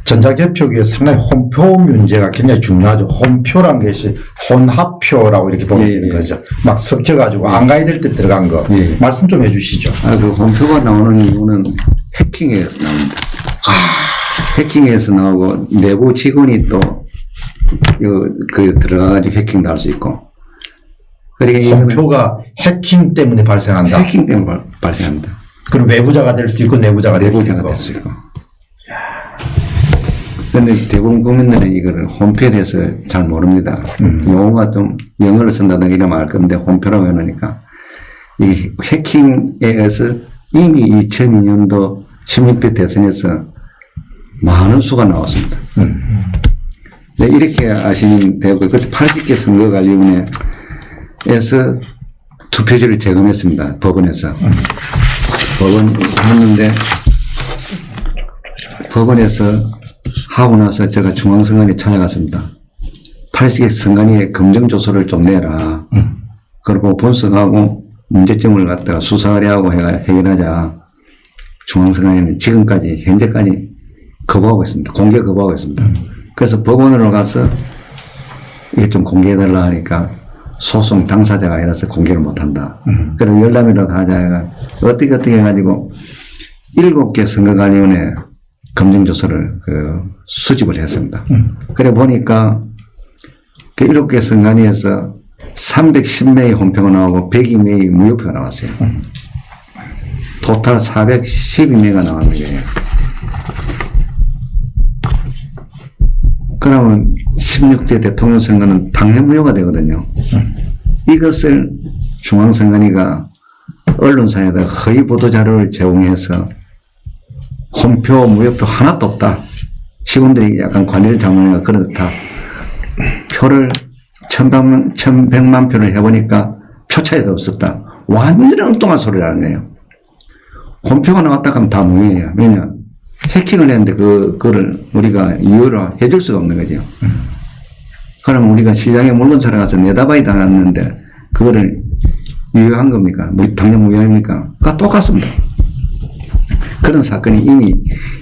전자개표기에 상당히 혼표 문제가 굉장히 중요하죠. 혼표란 것이 혼합표라고 이렇게 보면 되는 거죠. 막 섞여가지고 안 가야 될 때 들어간 거. 말씀 좀 해주시죠. 그 혼표가 나오는 이유는 해킹에서 나옵니다. 해킹에서 나오고 내부 직원이 또 들어가가지고 해킹도 할 수 있고. 그러니까 혼표가 해킹 때문에 발생한다. 해킹 때문에 발생합니다. 그럼 외부자가 될 수도 있고 내부자가 될 수 있고. 그런데 대부분 국민들은 이거를 혼표에 대해서 잘 모릅니다. 용어가 좀 영어를 쓴다든가 이러면 알 건데 혼표라고 해놓으니까 이 해킹에 의해서 이미 2002년도 16대 대선에서 많은 수가 나왔습니다. 네, 이렇게 아시면 되고, 그때 80개 선거관리위원회에서 투표지를 재검했습니다. 법원에서. 법원 했는데, 법원에서 하고 나서 제가 중앙선관위에 찾아갔습니다. 80개 선관위에 검증조서를 좀 내라. 그리고 분석하고 문제점을 갖다가 수사 의뢰하고 해결하자. 중앙선관위는 지금까지, 현재까지 거부하고 있습니다. 공개 거부하고 있습니다. 그래서 법원으로 가서 이게 좀 공개해달라 하니까 소송 당사자가 아니라서 공개를 못한다. 그래서 열람이라도 하자. 어떻게 해가지고 7개 선거관리위원회 검증조서를 수집을 했습니다. 그래 보니까 그 7개 선관위에서 310명의 혼표가 나오고 102명의 무효표가 나왔어요. 토탈 412명가 나왔는 거예요. 그러면 16대 대통령 선거는 당연 무효가 되거든요. 이것을 중앙선관위가 언론사에다 허위 보도자료를 제공해서 혼표, 무효표 하나도 없다. 직원들이 약간 관리를 잘못해서 그렇다. 표를 1100만 표를 해보니까 표 차이도 없었다. 완전히 엉뚱한 소리를 하는 거예요. 혼표가 나왔다 하면 다 무효예요. 왜냐? 해킹을 했는데 그거를 우리가 이유로 해줄 수가 없는 거죠. 그럼 우리가 시장에 물건 사러 가서 내다봐야 당했는데 그거를 유효한 겁니까? 당연 무효입니까? 그거 똑같습니다. 그런 사건이 이미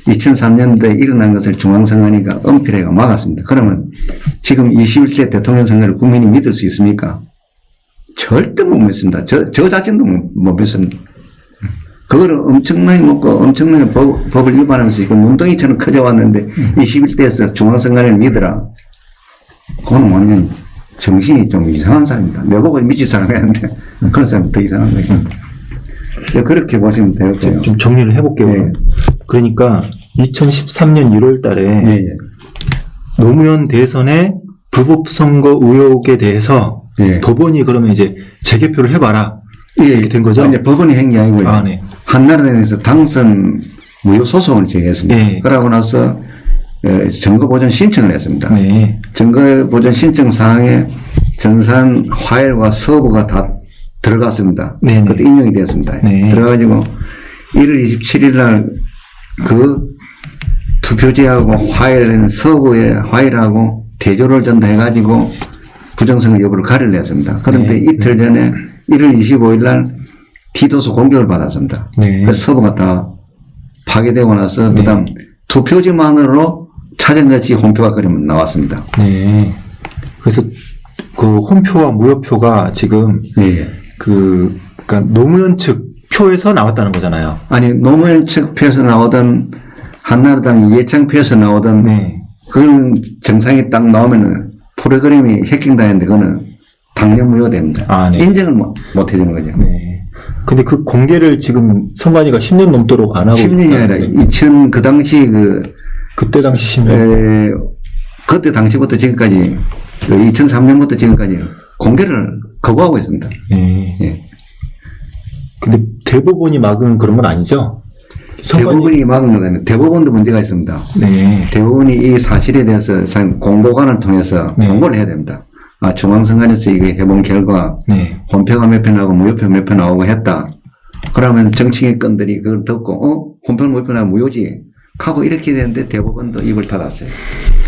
2003년도에 일어난 것을 중앙선관위가 엄필하게 막았습니다. 그러면 지금 21대 대통령 선거를 국민이 믿을 수 있습니까? 절대 못 믿습니다. 저 자신도 못 믿습니다. 그거를 엄청나게 먹고 엄청나게 법을 위반하면서 이거 눈덩이처럼 커져왔는데 21대에서 중앙선관위를 믿으라. 그건 완전 정신이 좀 이상한 사람입니다. 내보고 미칠 사람이 아닌데 그런 사람이 더 이상한 거예요. 그렇게 보시면 되겠고요. 좀 정리를 해볼게요. 네. 그러니까 2013년 1월 달에 노무현 대선의 불법 선거 의혹에 대해서 법원이 그러면 이제 재개표를 해봐라. 이렇게 된 거죠? 이제 법원이 한 게 아니고요. 네. 한나라당에서 당선 무효 소송을 제기했습니다. 그러고 나서 증거보전 신청을 했습니다. 증거보전 신청 사항에 전산 파일과 서버가 다 들어갔습니다. 그때 인용이 되었습니다. 들어가가지고 1월 27일 날 그 투표지하고 파일, 서버의 파일하고 대조를 전달해가지고 부정선거 여부를 가려를 했습니다. 그런데 이틀 전에 1월 25일 날 디도스 공격을 받았습니다. 그래서 서버가 다 파괴되고 나서 그다음 투표지만으로 찾은같이 혼표가 그러면 나왔습니다. 그래서 그 혼표와 무효표가 지금 그러니까 노무현 측 표에서 나왔다는 거잖아요. 아니 노무현 측 표에서 나오던 한나라당 이해창 표에서 나오던 그건 정상이 딱 나오면은 프로그램이 해킹당했는데 그거는 당연 무효됩니다. 인정을 못 해주는 거죠. 근데 그 공개를 지금 선관위가 10년 넘도록 안 하고 10년이 아니라 그 당시 그때 당시 10년 그때 당시부터 지금까지 2003년부터 지금까지 공개를 거부하고 있습니다. 근데 대법원이 막은 그런 건 아니죠? 대법원이 막은 건 아니에요. 대법원도 문제가 있습니다. 대법원이 이 사실에 대해서 공보관을 통해서 공고를 해야 됩니다. 중앙선관위에서 이게 해본 결과 혼표가 몇 표 나오고 무효표 몇 표 나오고 했다. 그러면 정치인 건들이 그걸 듣고 혼표 무효표 나오면 무효지 하고 이렇게 되는데 대법원도 입을 닫았어요.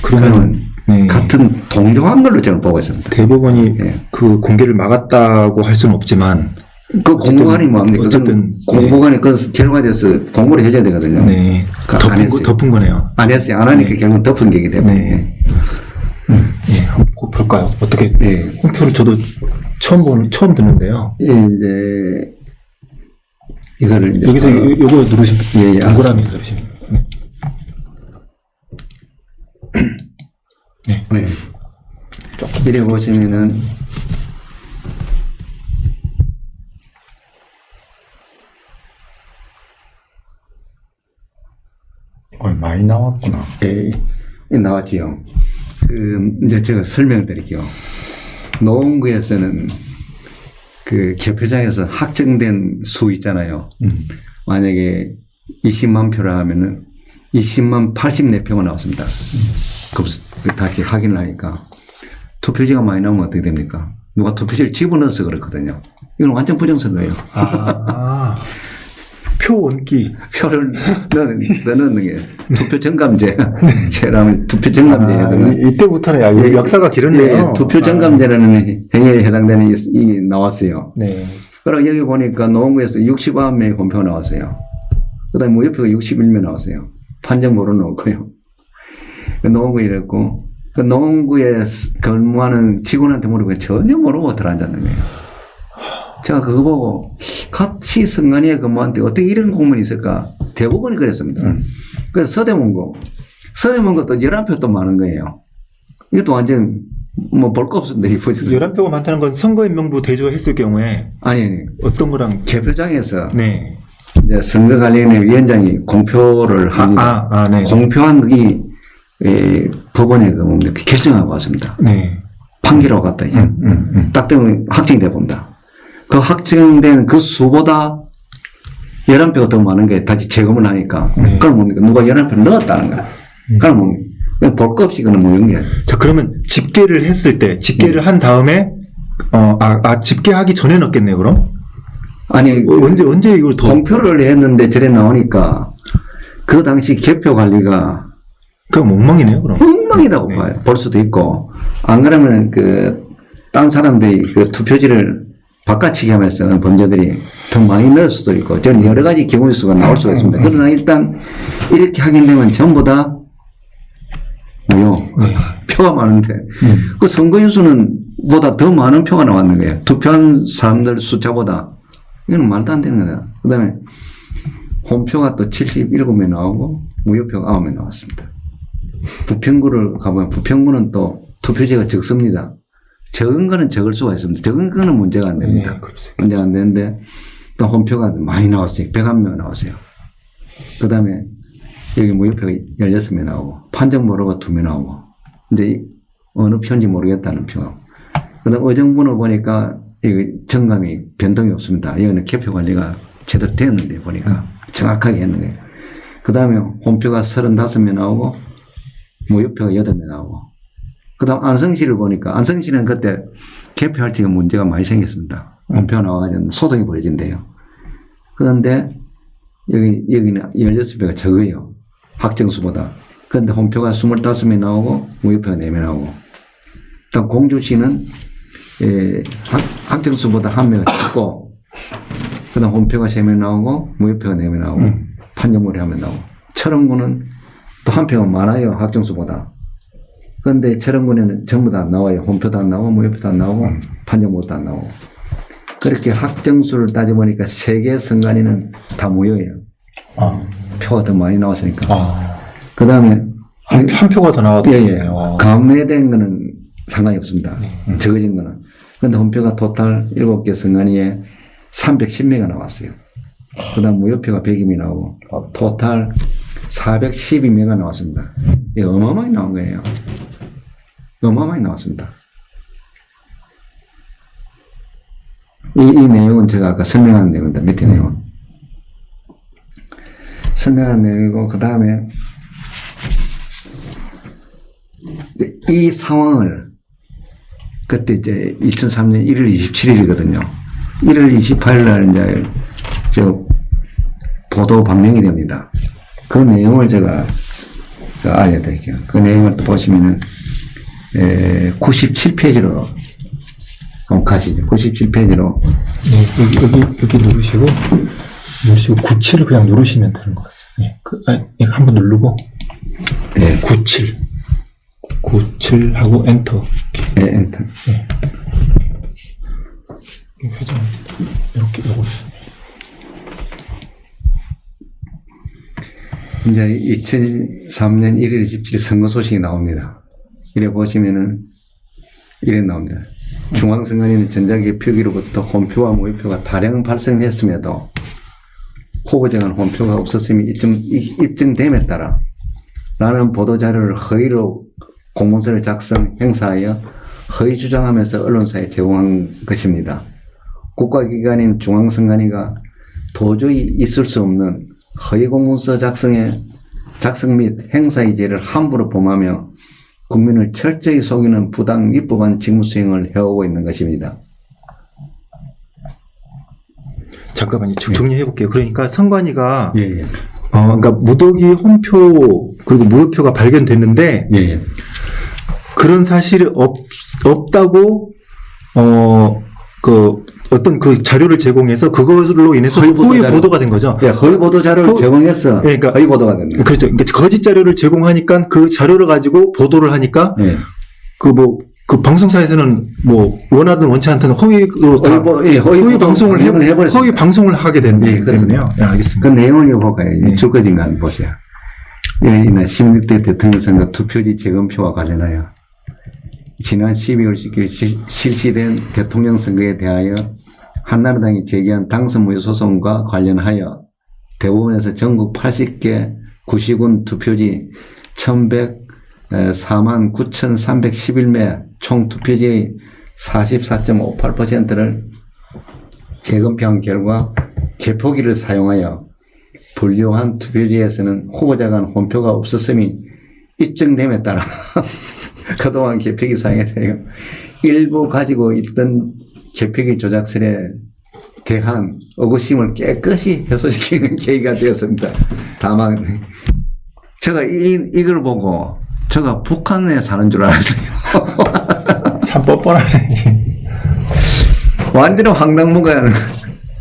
그러면 같은 동조한 걸로 저는 보고 있습니다. 대법원이 그 공개를 막았다고 할 수는 없지만 그 공보관이 뭐합니까? 어쨌든 공보관이 그 결과돼서 공부를 해줘야 되거든요. 네. 덮은 거네요. 안 했어요. 안 하니까 결국 덮은 게기 때문에. 네. 예, 한번 꼭 볼까요? 어떻게 네. 홈표를 저도 처음 듣는데요. 예, 이제 이거를 이제 여기서 요거 누르시면 예, 예. 동그라미 누르시면 네. 네. 이래 보시면은 많이 나왔구나. 예, 나왔지요. 이제 제가 설명을 드릴게요. 노원구에서는 그 개표장에서 확정된 수 있잖아요. 만약에 20만 표라 하면은 20만 84표가 나왔습니다. 다시 확인을 하니까 투표지가 많이 나오면 어떻게 됩니까? 누가 투표지를 집어넣어서 그렇거든요. 이건 완전 부정선거예요. 표 원기. 표를 넣는 게 투표 정감제. 제라면 투표 정감제. 이때부터는 역사가 기르네요. 예, 투표 정감제라는 행위에 해당되는 이 나왔어요. 네. 그럼 여기 보니까 노원구에서 69명의 공표가 나왔어요. 그 다음에 무효표가 61명 나왔어요. 판정 모르놓고요. 노원구에 이랬고, 그 노원구에 근무하는 직원한테 물어보면 전혀 모르고 들어앉았는 거예요. 제가 그거 보고 같이 선관위에 근무하는데 어떻게 이런 공무원이 있을까? 대부분이 그랬습니다. 그래서 서대문구 또 11표 또 많은 거예요. 이것도 완전 뭐 볼 거 없습니다. 11표가 많다는 건 선거인명부 대조했을 경우에 아니 어떤 거랑 개표장에서 네. 이제 선거관리위원회 위원장이 공표를 합니다. 네. 공표한 이 법원에 그 뭡니까 결정하고 왔습니다. 네. 판결하고 갔다 이제 딱 되면 확정이 돼 봅니다. 그 확정된 그 수보다 11표가 더 많은 게 다시 재검을 하니까 그럼 뭡니까 누가 11표를 넣었다는 거야. 그럼 뭡니까 볼 거 없이 그는 모인 거야. 자, 그러면 집계를 했을 때 집계를 한 다음에 집계하기 전에 넣었겠네요, 그럼? 아니 언제 이걸 더 공표를 했는데 저래 나오니까 그 당시 개표 관리가 그건 엉망이네요, 그럼. 엉망이라고 봐요. 볼 수도 있고 안 그러면 딴 사람들이 그 투표지를 바꿔치기 하면서 범죄들이 더 많이 넣을 수도 있고 저는 여러 가지 경우의 수가 나올 수가 있습니다. 그러나 일단 이렇게 하게 되면 전부 다 무효. 표가 많은데 그 선거인 수는 보다 더 많은 표가 나왔는 거예요. 투표한 사람들 숫자보다. 이건 말도 안 되는 거다. 그 다음에 홈표가 또 77명 나오고 무효표가 9명 나왔습니다. 부평구를 가보면 부평구는 또 투표지가 적습니다. 적은 거는 적을 수가 있습니다. 적은 거는 문제가 안 됩니다. 문제가 안 되는데 또 홈표가 많이 나왔어요. 101명 나왔어요. 그 다음에 여기 무효표가 16명 나오고 판정 모르고 2명 나오고 이제 어느 표인지 모르겠다는 표. 그 다음 의정부는 보니까 이 정감이 변동이 없습니다. 여기는 개표 관리가 제대로 됐는데 보니까 정확하게 했는 거예요. 그 다음에 홈표가 35명 나오고 무효표가 8명 나오고 그 다음 안성시를 보니까 안성시는 그때 개표할 때 문제가 많이 생겼습니다. 홈표 나와가지고 소동이 벌어진대요. 그런데 여기는 16표가 적어요. 확정수보다. 그런데 홈표가 25명 나오고 무효표가 4명 나오고 또 공주시는 확정수보다 1명 적고 그 다음 홈표가 3명 나오고 무효표가 4명 나오고 판정물이 1명 나오고 철원구는 또 한 표가 많아요. 확정수보다. 그런데 철원구에는 전부 다 안 나와요. 홈표도 안 나오고 무효표도 안 나오고 판정물도 안 나오고 그렇게 확정수를 따져보니까 3개 선관위는 다 무효예요. 표가 더 많이 나왔으니까. 그 다음에 한 표가 더 나와도 예. 감매된 거는 상관이 없습니다. 적어진 거는. 그런데 홈표가 토탈 7개 선관위에 310명이 나왔어요. 그 다음 무효표가 100명이 나오고 토탈 412명이 나왔습니다. 이게 어마어마하게 나온 거예요. 어마어마하게 나왔습니다. 이 내용은 제가 아까 설명한 내용입니다. 밑에 내용은. 설명한 내용이고, 그 다음에 이 상황을 그때 이제 2003년 1월 27일이거든요. 1월 28일 날 이제 보도 방영이 됩니다. 그 내용을 제가 알려드릴게요. 그 내용을 또 보시면은 97페이지로 가시죠. 97페이지로 네, 여기 누르시고 97을 그냥 누르시면 되는 것 같아요. 이거 한번 누르고, 97 하고 엔터. 엔터. 회전합니다. 이렇게, 요거. 이제 2003년 1월 27일 선거 소식이 나옵니다. 이래 보시면은, 이래 나옵니다. 중앙선관위는 전자개표기로부터 홈표와 모의표가 다량 발생했음에도 후보자 간 홈표가 없었음이 입증됨에 따라 라는 보도자료를 허위로 공문서를 작성, 행사하여 허위 주장하면서 언론사에 제공한 것입니다. 국가기관인 중앙선관위가 도저히 있을 수 없는 허위 공문서 작성 및 행사의 죄를 함부로 범하며 국민을 철저히 속이는 부당 위법한 직무수행을 해오고 있는 것입니다. 잠깐만요. 정리해 볼게요. 그러니까 선관위가 예. 그러니까 무더기 홈표 그리고 무효표가 발견됐는데 예. 그런 사실이 없다고 어떤 그 자료를 제공해서 그것으로 인해서 허위 보도가 된 거죠. 예, 허위 보도 자료를 제공해서 그러니까 허위 보도가 됩니다. 그렇죠. 그러니까 거짓 자료를 제공하니까 그 자료를 가지고 보도를 하니까 그 방송사에서는 원하든 원치 않든 허위로 다 허위 방송을 해버렸습니다. 허위 방송을 하게 되는 거거든요. 네, 알겠습니다. 그 내용을 볼까요? 줄거진가 한번 보세요. 16대 대통령 선거 투표지 재검표와 관련하여 지난 12월 10일 실시된 대통령 선거에 대하여 한나라당이 제기한 당선 무효 소송과 관련하여 대법원에서 전국 80개 구시군 투표지 1104만 9,311매 총 투표지의 44.58%를 재검표한 결과 개표기를 사용하여 분류한 투표지에서는 후보자 간 홈표가 없었음이 입증됨에 따라 그동안 개표기 사용에 대하여 일부 가지고 있던 개표기 조작설에 대한 의구심을 깨끗이 해소시키는 계기가 되었습니다. 다만 제가 이걸 보고 제가 북한에 사는 줄 알았어요. 참 뻔뻔하네. 완전히 황당무계한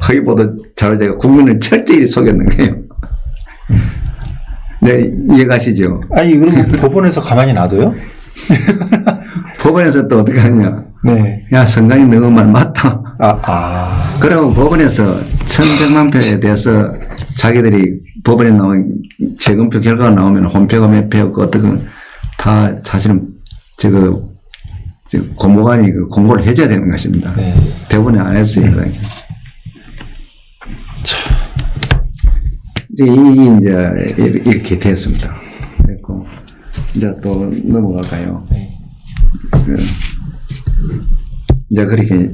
허위보도 자료제가 국민을 철저히 속였는 거예요. 네, 이해가시죠? 아니, 그럼 법원에서 가만히 놔둬요? 법원에서 또 어떻게 하냐? 네. 야, 선관위 너무 말 맞다. 그리고 법원에서 1,100만 표에 대해서 자기들이 법원에 나온 재검표 결과가 나오면 홈표가 몇 표였고 어떻게 다 사실은 공보관이 공고를 해줘야 되는 것입니다. 네. 대부분이 안 했어요. 이제 이렇게 됐습니다. 됐고 이제 또 넘어갈까요? 이제 그렇게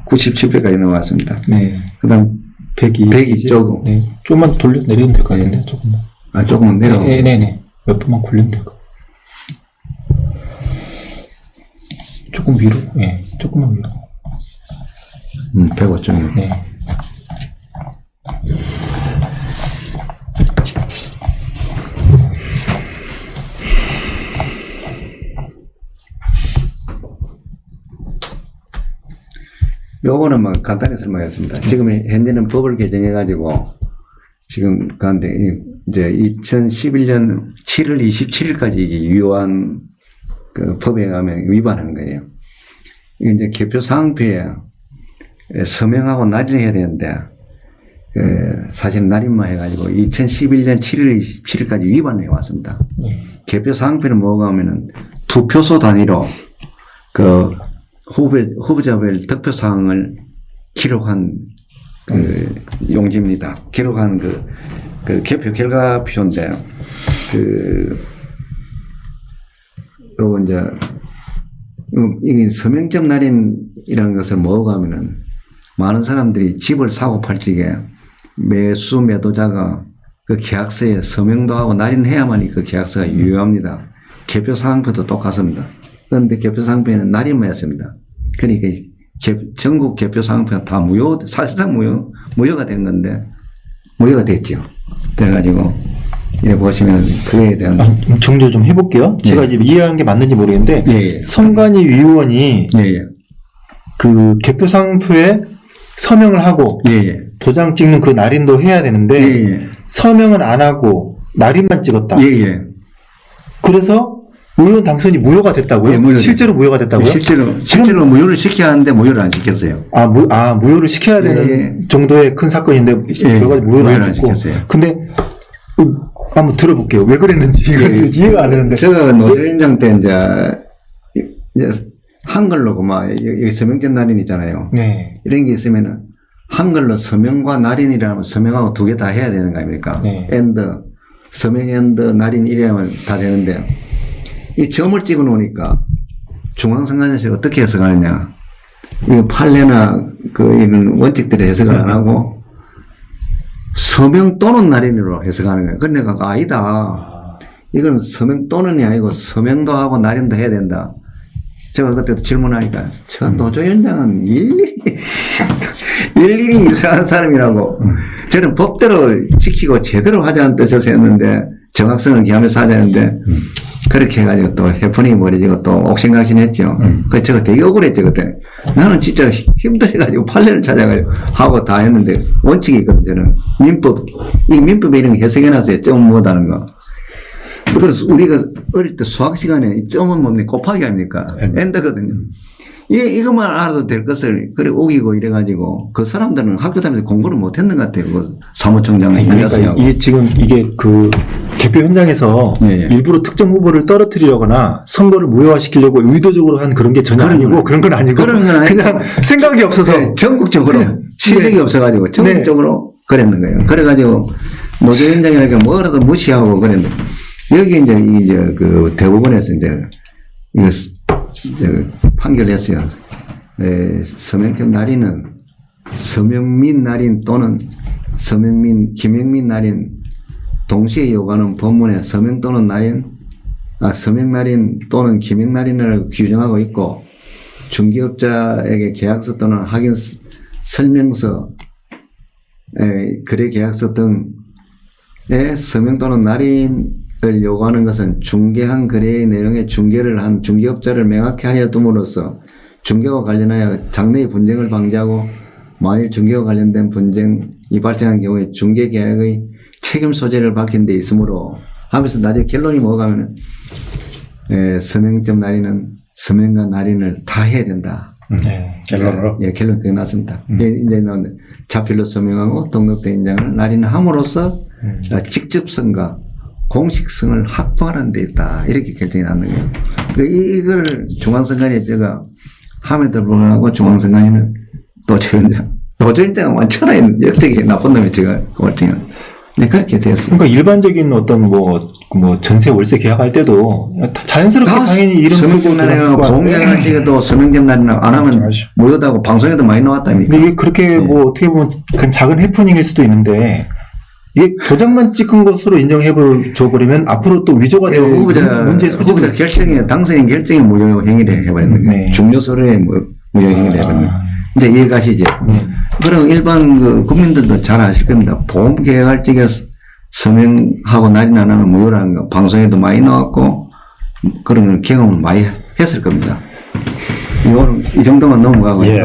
97회까지 넘어왔습니다. 네. 그 다음 102 조금. 네. 조금만 돌려 내리면 될 것 같은데, 조금만. 조금만 내려. 네네네. 몇 분만 굴리면 될 것 같아요. 조금 위로, 조금만 위로. 105점. 네. 요거는 간단히 설명했습니다. 지금 현재는 법을 개정해가지고 지금 가운데 이제 2011년 7월 27일까지 이게 유효한 그 법에 가면 위반하는 거예요. 이게 이제 개표 사항표에 서명하고 날인해야 되는데 사실 날인만 해가지고 2011년 7월 27일까지 위반해 왔습니다. 개표 사항표는 뭐가 하면은 투표소 단위로 후보자별 득표 사항을 기록한 용지입니다. 기록한 그 개표 결과표인데 요거 이제 이게 서명적 날인이라는 것을 뭐가 하면은 많은 사람들이 집을 사고 팔 적에 매수 매도자가 그 계약서에 서명도 하고 날인해야만이 그 계약서가 유효합니다. 개표 사항표도 똑같습니다. 그런데 개표 사항표에는 날인만 했습니다. 그러니까 전국 개표 사항표가 다 사실상 무효가 된 건데, 무효가 됐죠. 돼가지고, 이렇게 보시면 그에 대한. 정리 좀 해볼게요. 제가 지금 이해하는 게 맞는지 모르겠는데, 선관위 위원이 그 개표상표에 서명을 하고 예. 도장 찍는 그 날인도 해야 되는데 예. 서명은 안 하고 날인만 찍었다. 예. 그래서 의원 당선이 무효가 됐다고요? 예, 무효. 실제로 무효가 됐다고요? 실제로 무효를 시켜야 하는데 무효를 안 시켰어요. 무효를 시켜야 되는 예. 정도의 큰 사건인데 결과적으로 무효를 안 시켰고. 시켰어요. 근데 한번 들어볼게요. 왜 그랬는지 이해가 안 되는데. 제가 노조위원장 때 이제 한글로 그막 여기 서명전 날인 있잖아요. 네. 이런 게 있으면은 한글로 서명과 날인이라면 서명하고 두 개 다 해야 되는 거 아닙니까? 네. 엔드 서명 엔드 날인 이래야만 다 되는데 이 점을 찍어 놓으니까 중앙선관위에서 어떻게 해석하느냐? 이 판례나 이런 원칙들을 해석을 안 하고 서명 또는 날인으로 해석하는 거예요. 근데 내가 아니다. 이건 서명 또는이 아니고 서명도 하고 날인도 해야 된다. 제가 그때도 질문하니까 저 노조위원장은 일일이 이상한 사람이라고 저는 법대로 지키고 제대로 하자는 뜻에서 했는데 정확성을 기하면서 하자는데 그렇게 해가지고 또 해프닝이 벌어지고 또 옥신각신했죠. 그래서 제가 되게 억울했죠 그때. 나는 진짜 힘들어가지고 판례를 찾아가지고 하고 다 했는데 원칙이 있거든 저는 이 민법에 이런 거 해석해놨어요. 점 뭐다는 거. 그래서 우리가 어릴 때 수학 시간에 이 점은 뭡니까? 곱하기 아닙니까? 엔드거든요. 이것만 알아도 될 것을 그래 우기고 이래가지고 그 사람들은 학교 다니면서 공부를 못 했는 것 같아요. 그 사무총장이. 그러니까 이게 그 개표 현장에서 예. 일부러 특정 후보를 떨어뜨리려거나 선거를 무효화시키려고 의도적으로 한 그런 게 전혀 아니고 그런 건 아니고 그냥 생각이 없어서 네, 전국적으로 실력이 없어가지고 전국적으로 그랬는 거예요. 그래가지고 노조위원장이라니까 뭐라도 무시하고 그랬는데 여기 이제 그 대법원에서 이제 판결했어요. 서명점 날인은 서명민 날인 또는 김영민 날인 동시에 요구하는 법문에 서명 또는 날인, 서명 날인 또는 김영 날인을 규정하고 있고 중개업자에게 계약서 또는 확인 설명서, 거래 계약서 등의 서명 또는 날인을 요구하는 것은 중개한 거래의 내용의 중개를 한 중개업자를 명확히 하여 둠으로써 중개와 관련하여 장래의 분쟁을 방지하고 만일 중개와 관련된 분쟁이 발생한 경우에 중개계약의 책임 소재를 밝힌 데 있으므로 하면서 나중에 결론이 뭐가 하면 서명점 날인은 서명과 날인을 다 해야 된다. 결론으로? 예, 결론 그게 났습니다. 이제 자필로 서명하고 등록된 인장을 날인을 함으로써 직접성과 공식성을 확보하는 데 있다. 이렇게 결정이 났는 거예요. 이걸 중앙선관위에 제가 함에도 불구하고 중앙선관위는 노조위원장은 완전히 역적이 나쁜 놈이 제가 월등히 네, 그렇게 되었습니다. 그러니까 일반적인 어떤 전세 월세 계약할 때도 자연스럽게 당연히 이름 서명점 날이나 공약을 찍어도 서명점 날이나 안 하면 무효다고 방송에도 많이 나왔답니까? 이게 그렇게 어떻게 보면 그냥 작은 해프닝일 수도 있는데 이게 도장만 찍은 것으로 줘버리면 앞으로 또 위조가 되는 문제의 소지가 후보자 결정이 당선인 결정이 무효 행위를 해버리는 거예요. 중요 서류에 무효 행위를 해버리는 거예요. 이제 이해가시죠? 그럼 일반 국민들도 잘 아실 겁니다. 보험 계약을 찍어 서명하고 날인 안 하면 무효라는 거 방송에도 많이 나왔고 그런 경험을 많이 했을 겁니다. 이거는 이 정도만 넘어가고. 예.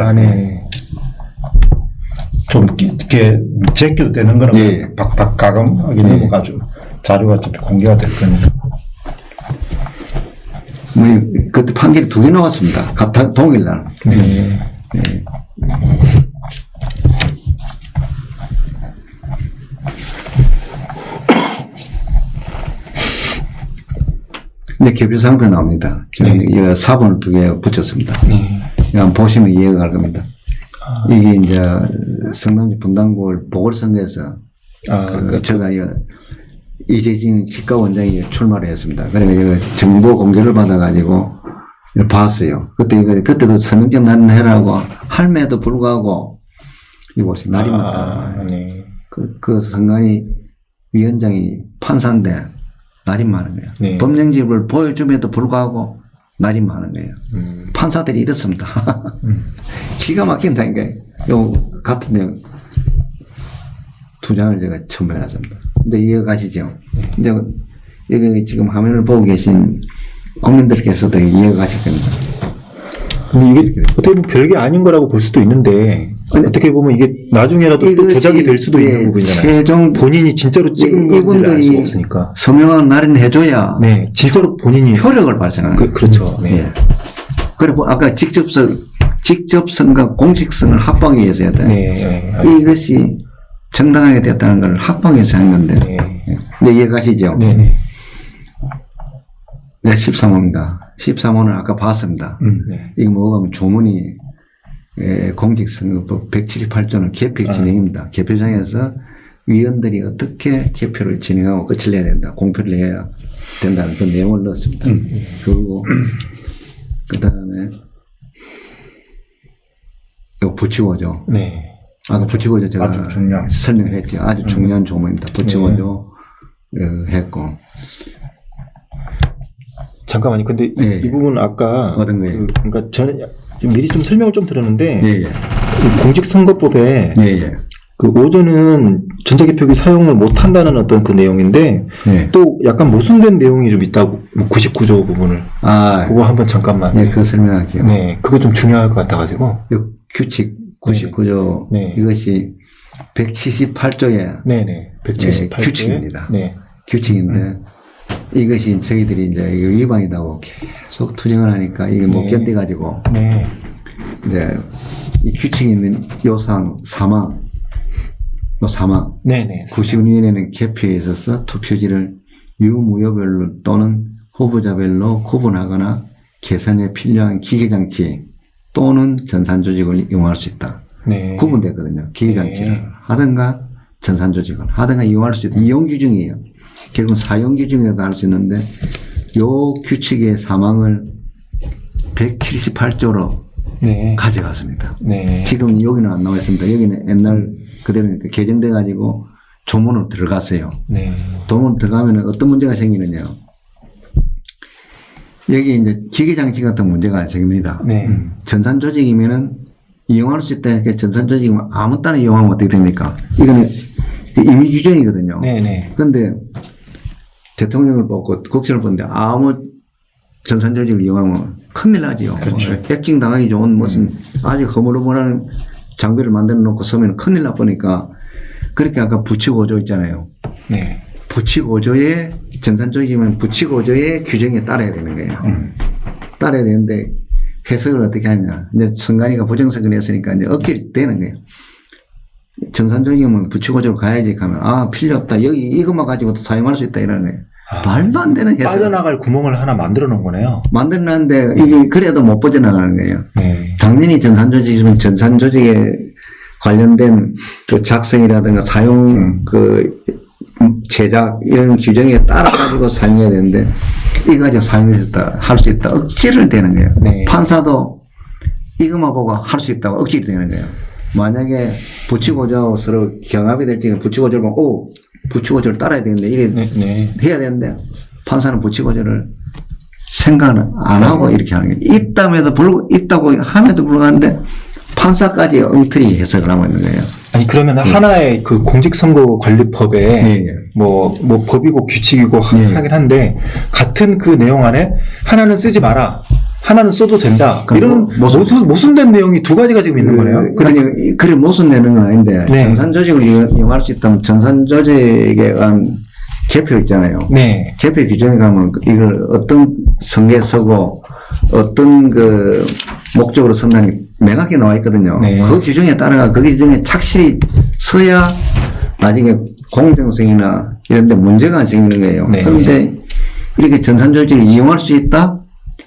좀 이렇게 제껴도 되는 거는 예. 박박 가감하게 넘어가지고 자료가 어차피 공개가 될 거니까. 그때 판결이 2개 나왔습니다. 동일 날. 네. 근데 개표상표 나옵니다. 이거 4번을 2개 붙였습니다. 한번 보시면 이해가 갈 겁니다. 이게 이제 성남시 분당구를 보궐선거에서 제가 이재진 직가원장이 출마를 했습니다. 그러니까 정보 공개를 받아가지고 봤어요. 그때도 서명점 날인 해라고 할매도 불구하고 이곳이 날이 맞다. 그 선관위 위원장이 판사인데 날인만 하는 거예요. 법령집을 보여줌에도 불구하고 날인만 하는 거예요. 판사들이 이렇습니다. 기가 막힌다니까요. 요 같은 내용 2장을 제가 첨부해놨습니다. 이제 이해가시죠? 이제 여기 지금 화면을 보고 계신 국민들께서도 이해가 가실 겁니다. 근데 이게 어떻게 보면 별게 아닌 거라고 볼 수도 있는데 어떻게 보면 이게 나중에라도 또 조작이 될 수도 있는 부분이잖아요. 최종 본인이 진짜로 찍은 건지를 알 수가 없으니까. 서명한 날인 해줘야 네, 진짜로 본인이 효력을 발생하는 거예요. 그렇죠. 네. 예. 그리고 아까 직접성과 공식성을 확보하기 위해서 해야 돼요. 네, 이것이 정당하게 됐다는 걸 확보하기 위해서 한 건데. 네. 이제 이해가시죠? 네, 네. 네, 13호입니다. 13호는 아까 봤습니다. 네. 이거 뭐가 조문이 공직선거법 178조는 개표 진행입니다. 개표장에서 위원들이 어떻게 개표를 진행하고 끝을 내야 된다. 공표를 해야 된다는 그 내용을 넣었습니다. 그리고 그 다음에 이거 부치고죠. 네. 아까 부치고죠 제가 아주 중요한. 설명을 했죠. 아주 중요한 조문입니다. 부치고죠 했고. 잠깐만요. 근데 예, 이 부분은 아까 어떤 거예요? 그러니까 저는 미리 좀 설명을 좀 들었는데 예, 예. 이 공직선거법에 예, 예. 그 오전은 전자개표기 사용을 못 한다는 어떤 그 내용인데 예. 또 약간 모순된 내용이 좀 있다고 99조 부분을 그거 한번 잠깐만 예, 그거 설명할게요. 네, 그거 좀 중요할 것 같아가지고 이 규칙 99조 네. 이것이 178조의 네네 178조 규칙입니다. 네. 규칙인데 이것이 저희들이 이제 이거 위반이라고 계속 투쟁을 하니까 이게 못 네. 견뎌가지고 네. 이제 이 규칙에 있는 요상 사망 네네 92년에는 개표에 있어서 투표지를 유무효별로 또는 후보자별로 구분하거나 계산에 필요한 기계장치 또는 전산조직을 이용할 수 있다. 네. 구분됐거든요. 기계장치를 네. 하든가 전산조직을 하든가 이용할 수 있다. 이용규정이에요. 결국은 사용규정이라도 할 수 있는데 요 규칙의 사망을 178조로 네. 가져갔습니다. 네. 지금 여기는 안 나와 있습니다. 여기는 옛날 그대로 개정돼 가지고 조문으로 들어갔어요. 네. 조문 들어가면 어떤 문제가 생기느냐. 여기 이제 기계장치 같은 문제가 생깁니다. 네. 전산 조직이면은 이용할 수 있다니까 전산 조직이면 아무 때나 이용하면 어떻게 됩니까? 이거는 임의 규정이거든요. 네네. 그런데 대통령을 뽑고 국회를 뽑는데 아무 전산 조직을 이용하면 큰일 나지요. 그렇죠. 해킹 당하기 좋은 무슨 아주 허물허물하는 장비를 만들어 놓고 서면 큰일 나쁘니까 그렇게 아까 부치고조 있잖아요. 네. 부치고조의 전산 조직이면 부치고조의 규정에 따라야 되는 거예요. 따라야 되는데 해석을 어떻게 하냐. 이제 선관위가 부정선거를 했으니까 이제 억지로 되는 거예요. 전산조직이면 부치고조로 가야지 가면 아 필요 없다. 여기 이것만 가지고도 사용할 수 있다 이러는 거예요. 말도 안 되는 해석. 빠져나갈 구멍을 하나 만들어 놓은 거네요. 만들었는데 이게 그래도 못 빠져나가는 거예요. 네. 당연히 전산조직이면 전산조직에 관련된 그 작성이라든가 사용 그 제작 이런 규정에 따라 가지고 사용해야 되는데 이거 가지고 할 수 있다 억지를 되는 거예요. 네. 판사도 이것만 보고 할 수 있다고 억지를 되는 거예요. 만약에 부치고조 서로 경합이 될 적에 부치고조를 보면 오 부치고조를 따라야 되는데 이래 네. 해야 되는데 판사는 부치고조를 생각을 안 하고 이렇게 하는 거예요. 있다고 함에도 불구하고 판사까지 엉터리 해석을 하고 있는 거예요. 아니 그러면 하나의 그 공직선거관리법에 예. 뭐 법이고 규칙이고 예. 하긴 한데 같은 그 내용 안에 하나는 쓰지 마라. 하나는 써도 된다. 이런 모순된 내용이 두 가지가 지금 있는 거네요. 아니, 그래 모순내는 건 아닌데, 네. 전산조직을 이용할 수 있다면 전산조직에 관한 개표 있잖아요. 네. 개표 규정에 가면 이걸 어떤 성에 서고 어떤 그 목적으로 선다니 명확히 나와 있거든요. 네. 그 규정에 따라가 그 규정에 착실히 서야 나중에 공정성이나 이런 데 문제가 생기는 거예요. 네. 그런데 이렇게 전산조직을 이용할 수 있다?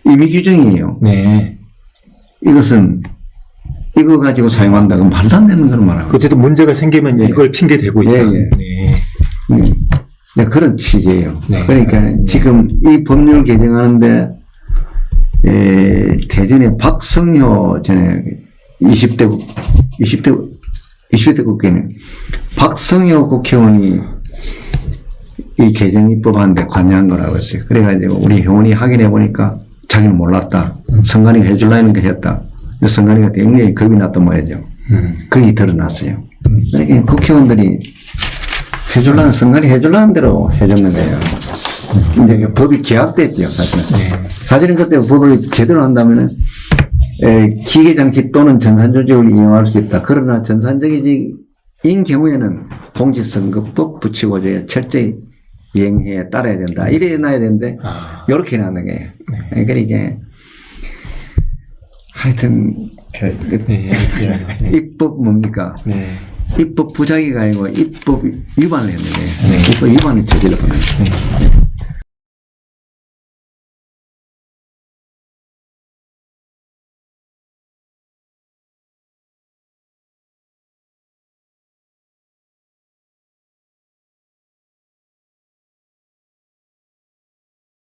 임의 규정이에요. 네. 이것은 이거 가지고 사용한다. 그 말도 안 되는 걸 말하고. 어쨌든 문제가 생기면 예. 이걸 핑계 대고 있다. 예, 예. 네. 네, 그런 취지예요. 네, 그러니까 알겠습니다. 지금 이 법률 개정하는데 대전에 박성효 전에 20대 국회의원 박성효 국회의원이 이 개정 입법하는데 관여한 거라고 했어요. 그래가지고 우리 회원이 확인해 보니까 자기는 몰랐다. 선관위가 해줄라는 거 했다. 근데 선관위가 굉장히 겁이 났단 말이죠. 그게 드러났어요. 그러니까 국회의원들이 해줄라는 선관위 해줄라는 대로 해줬는 거예요. 이제 법이 계약됐죠, 사실은. 네. 사실은 그때 법을 제대로 한다면은 기계장치 또는 전산조직을 이용할 수 있다. 그러나 전산적인 경우에는 공직선거법 부치고조에 철저히 이행해 따라야 된다. 이래 놔야 되는데 이렇게 놔는 거예요. 그러니까 이게 하여튼 입법 뭡니까? 입법 부작위가 아니고 입법 위반을 했는데 입법 위반을 저질러버렸어요.